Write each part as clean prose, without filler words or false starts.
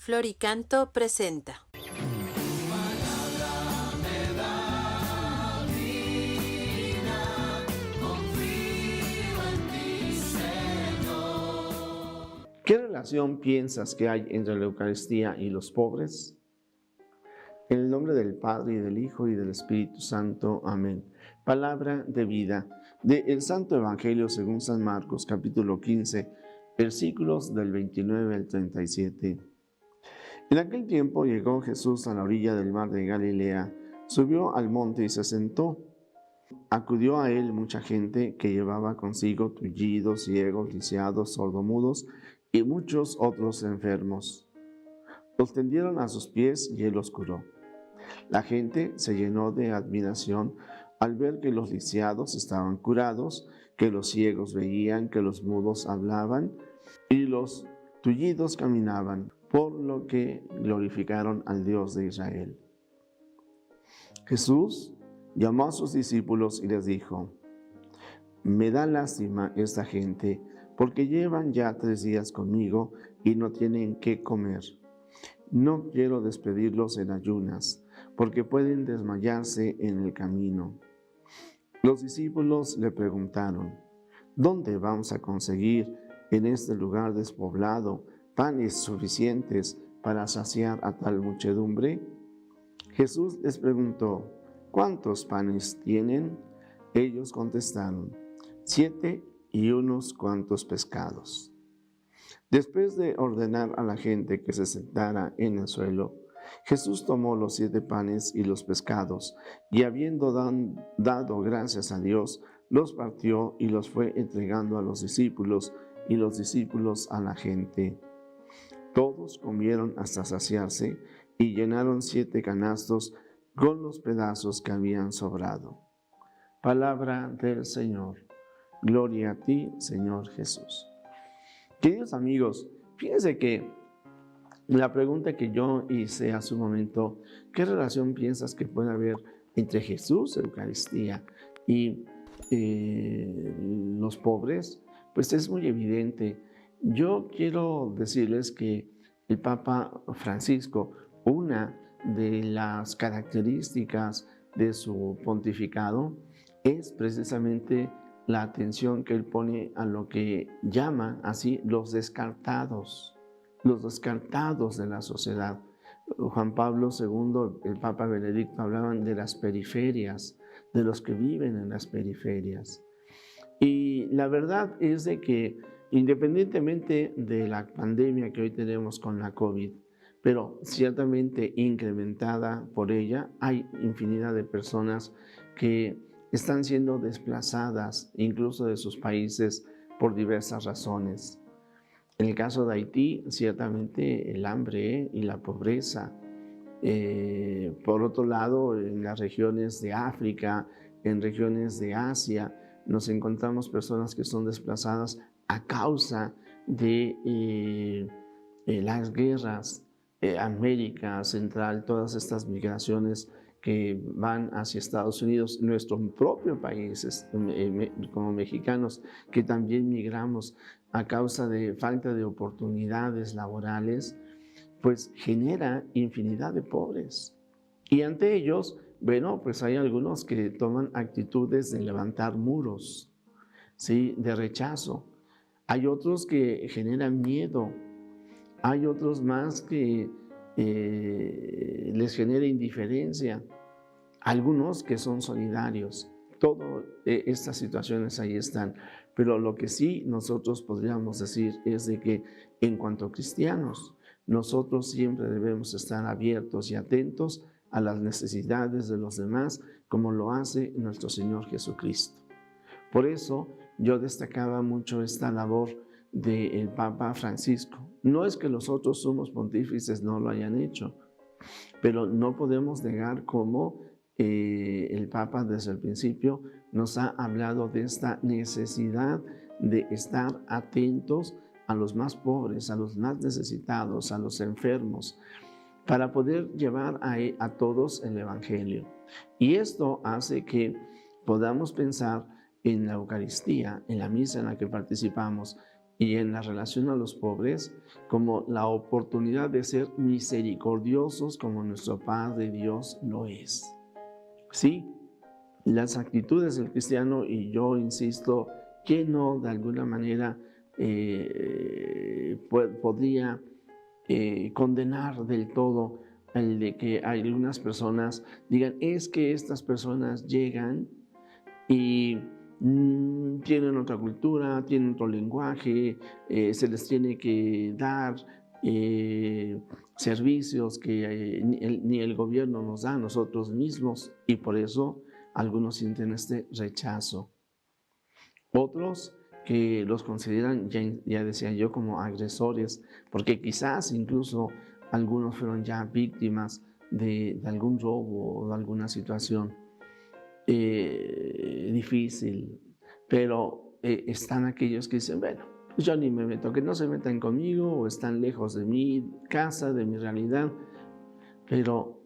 Floricanto presenta. ¿Qué relación piensas que hay entre la Eucaristía y los pobres? En el nombre del Padre, y del Hijo, y del Espíritu Santo. Amén. Palabra de vida del Santo Evangelio según San Marcos, capítulo 15, versículos del 29 al 37. En aquel tiempo llegó Jesús a la orilla del mar de Galilea, subió al monte y se sentó. Acudió a él mucha gente que llevaba consigo tullidos, ciegos, lisiados, sordomudos y muchos otros enfermos. Los tendieron a sus pies y él los curó. La gente se llenó de admiración al ver que los lisiados estaban curados, que los ciegos veían, que los mudos hablaban y los tullidos caminaban, por lo que glorificaron al Dios de Israel. Jesús llamó a sus discípulos y les dijo: Me da lástima esta gente, porque llevan ya 3 días conmigo y no tienen qué comer. No quiero despedirlos en ayunas, porque pueden desmayarse en el camino. Los discípulos le preguntaron: ¿Dónde vamos a conseguir en este lugar despoblado panes suficientes para saciar a tal muchedumbre? Jesús les preguntó: ¿Cuántos panes tienen? Ellos contestaron: 7 y unos cuantos pescados. Después de ordenar a la gente que se sentara en el suelo, Jesús tomó los 7 panes y los pescados, y habiendo dado gracias a Dios, los partió y los fue entregando a los discípulos, y los discípulos a la gente. Todos comieron hasta saciarse, y llenaron 7 canastos con los pedazos que habían sobrado. Palabra del Señor. Gloria a ti, Señor Jesús. Queridos amigos, fíjense que la pregunta que yo hice hace un momento: ¿qué relación piensas que puede haber entre Jesús, Eucaristía, y los pobres? Pues es muy evidente. Yo quiero decirles que el Papa Francisco, una de las características de su pontificado es precisamente la atención que él pone a lo que llama así los descartados de la sociedad. Juan Pablo II, el Papa Benedicto, hablaban de las periferias, de los que viven en las periferias. Y la verdad es de que independientemente de la pandemia que hoy tenemos con la COVID, pero ciertamente incrementada por ella, hay infinidad de personas que están siendo desplazadas incluso de sus países por diversas razones. En el caso de Haití, ciertamente el hambre y la pobreza. Por otro lado, en las regiones de África, en regiones de Asia, nos encontramos personas que son desplazadas a causa de las guerras, América Central, todas estas migraciones que van hacia Estados Unidos, nuestro propio país, como mexicanos, que también migramos a causa de falta de oportunidades laborales, pues genera infinidad de pobres. Y ante ellos, bueno, pues hay algunos que toman actitudes de levantar muros, ¿sí?, de rechazo. Hay otros que generan miedo. Hay otros más que les genera indiferencia. Algunos que son solidarios. Todas estas situaciones ahí están. Pero lo que sí nosotros podríamos decir es de que en cuanto a cristianos, nosotros siempre debemos estar abiertos y atentos a las necesidades de los demás, como lo hace nuestro Señor Jesucristo. Por eso yo destacaba mucho esta labor del Papa Francisco. No es que los otros sumos pontífices no lo hayan hecho, pero no podemos negar cómo el Papa desde el principio nos ha hablado de esta necesidad de estar atentos a los más pobres, a los más necesitados, a los enfermos, para poder llevar a todos el Evangelio. Y esto hace que podamos pensar en la Eucaristía, en la misa en la que participamos, y en la relación a los pobres como la oportunidad de ser misericordiosos como nuestro Padre Dios lo es. Sí, las actitudes del cristiano, y yo insisto, que no de alguna manera podría condenar del todo el de que algunas personas digan, es que estas personas llegan y tienen otra cultura, tienen otro lenguaje, se les tiene que dar servicios que ni el gobierno nos da a nosotros mismos, y por eso algunos sienten este rechazo. Otros que los consideran, ya decía yo, como agresores, porque quizás incluso algunos fueron ya víctimas de algún robo o de alguna situación difícil, pero están aquellos que dicen, bueno, yo ni me meto, que no se metan conmigo, o están lejos de mi casa, de mi realidad. Pero,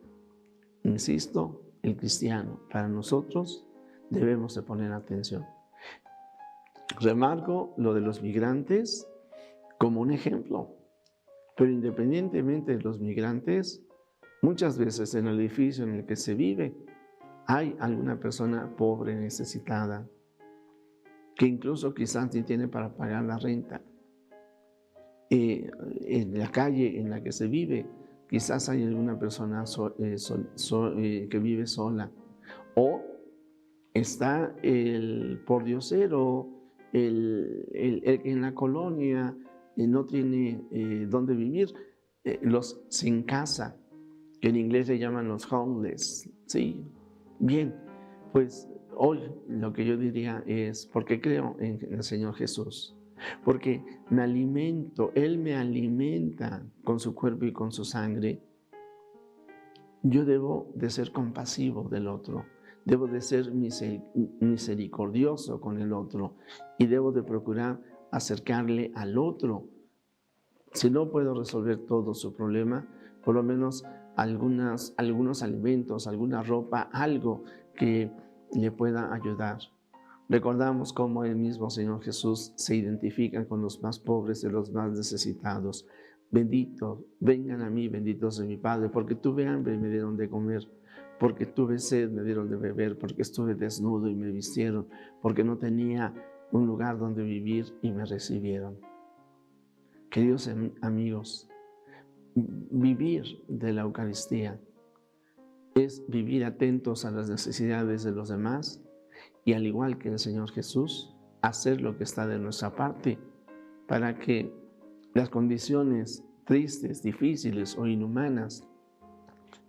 insisto, el cristiano, para nosotros, debemos de poner atención. Remarco lo de los migrantes como un ejemplo, pero independientemente de los migrantes, muchas veces en el edificio en el que se vive, hay alguna persona pobre, necesitada, que incluso quizás ni tiene para pagar la renta. En la calle en la que se vive, quizás hay alguna persona que vive sola. O está el pordiosero, el que en la colonia no tiene dónde vivir, los sin casa, que en inglés se llaman los homeless. Sí, bien, pues hoy lo que yo diría es, porque creo en el Señor Jesús, porque me alimento, Él me alimenta con su cuerpo y con su sangre, yo debo de ser compasivo del otro, debo de ser misericordioso con el otro, y debo de procurar acercarle al otro. Si no puedo resolver todo su problema, por lo menos algunos alimentos, alguna ropa, algo que le pueda ayudar. Recordamos cómo el mismo Señor Jesús se identifica con los más pobres y los más necesitados. Bendito, vengan a mí, benditos de mi Padre, porque tuve hambre y me dieron de comer, porque tuve sed, me dieron de beber, porque estuve desnudo y me vistieron, porque no tenía un lugar donde vivir y me recibieron. Queridos amigos, vivir de la Eucaristía es vivir atentos a las necesidades de los demás y, al igual que el Señor Jesús, hacer lo que está de nuestra parte para que las condiciones tristes, difíciles o inhumanas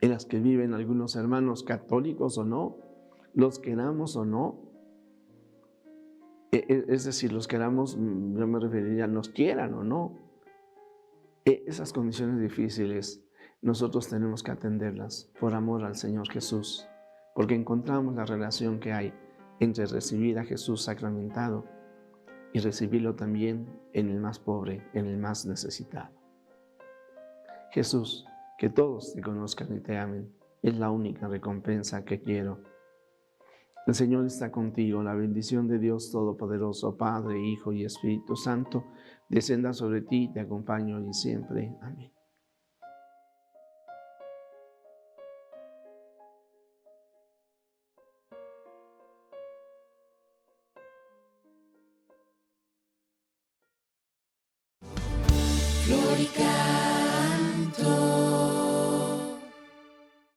en las que viven algunos hermanos, católicos o no, los queramos o no, es decir, los queramos, yo me referiría, nos quieran o no, esas condiciones difíciles nosotros tenemos que atenderlas por amor al Señor Jesús, porque encontramos la relación que hay entre recibir a Jesús sacramentado y recibirlo también en el más pobre, en el más necesitado. Jesús, que todos te conozcan y te amen, es la única recompensa que quiero. El Señor está contigo, la bendición de Dios Todopoderoso, Padre, Hijo y Espíritu Santo, descienda sobre ti, te acompaño hoy y siempre. Amén. Glorica.